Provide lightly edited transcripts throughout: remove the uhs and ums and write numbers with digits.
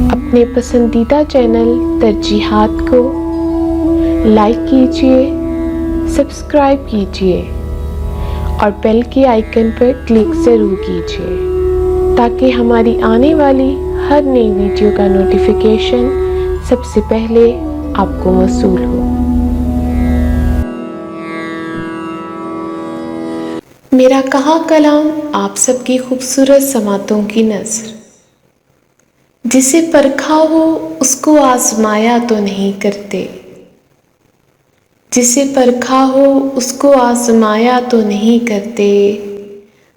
अपने पसंदीदा चैनल तरजीहात को लाइक कीजिए, सब्सक्राइब कीजिए और बेल के आइकन पर क्लिक ज़रूर कीजिए ताकि हमारी आने वाली हर नई वीडियो का नोटिफिकेशन सबसे पहले आपको मौसूल हो। मेरा कहा कलाम आप सबकी खूबसूरत समातों की नज़र। जिसे परखा हो उसको आजमाया तो नहीं करते, जिसे परखा हो उसको आजमाया तो नहीं करते,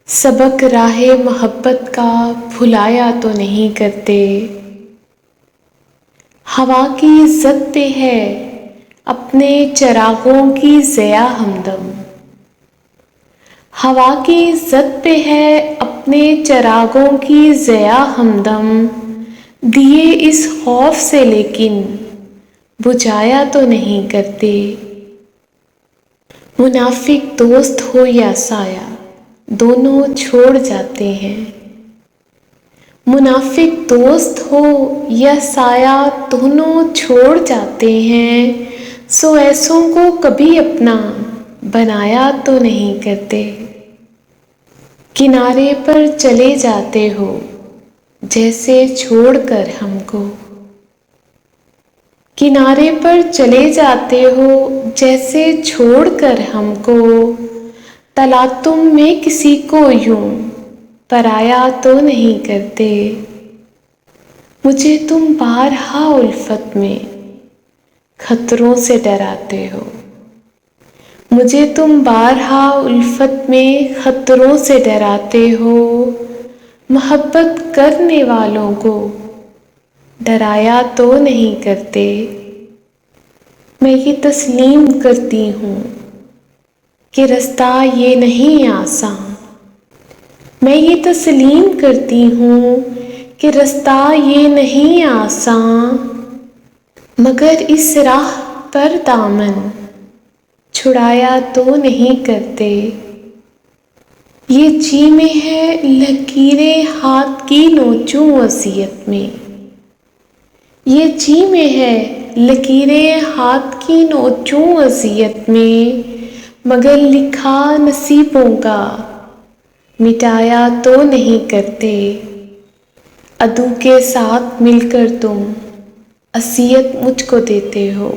सबक राहे मोहब्बत का भुलाया तो नहीं करते। हवा की इज्जत पे है अपने चिरागों की ज़िया हमदम, हवा की इज्जत पे है अपने चिरागों की ज़िया हमदम, दिए इस खौफ से लेकिन बुझाया तो नहीं करते। मुनाफिक दोस्त हो या साया दोनों छोड़ जाते हैं, मुनाफिक दोस्त हो या साया दोनों छोड़ जाते हैं, सो ऐसों को कभी अपना बनाया तो नहीं करते। किनारे पर चले जाते हो जैसे छोड़कर हमको, किनारे पर चले जाते हो जैसे छोड़कर हमको, तलातुम में किसी को यूं पराया तो नहीं करते। मुझे तुम बारहा उल्फत में खतरों से डराते हो, मुझे तुम बारहा उल्फत में खतरों से डराते हो, मोहब्बत करने वालों को डराया तो नहीं करते। मैं ये तस्लीम करती हूँ कि रास्ता ये नहीं आसान, मैं ये तस्लीम करती हूँ कि रास्ता ये नहीं आसान, मगर इस राह पर दामन छुड़ाया तो नहीं करते। ये जी में है लकीरें हाथ की नोचूं वसीयत में, ये जी में है लकीरें हाथ की नोचूं वसीयत में, मगर लिखा नसीबों का मिटाया तो नहीं करते। अदू के साथ मिलकर तुम असियत मुझको देते हो,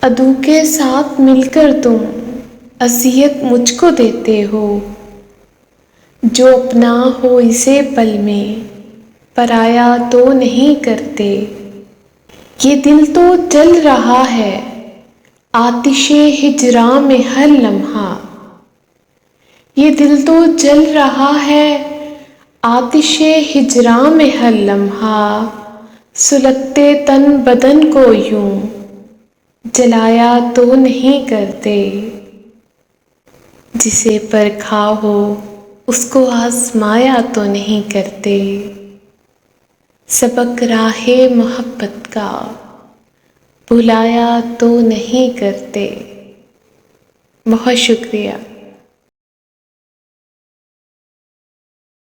अदू के साथ मिलकर तुम असियत मुझको देते हो, जो अपना हो इसे पल में पराया तो नहीं करते। ये दिल तो जल रहा है आतिशे हिजरा में हर लम्हा, ये दिल तो जल रहा है आतिशे हिजरा में हर लम्हा, सुलगते तन बदन को यूं जलाया तो नहीं करते। जिसे परखा हो उसको आजमाया तो नहीं करते, सबक राहे मोहब्बत का भुलाया तो नहीं करते। बहुत शुक्रिया।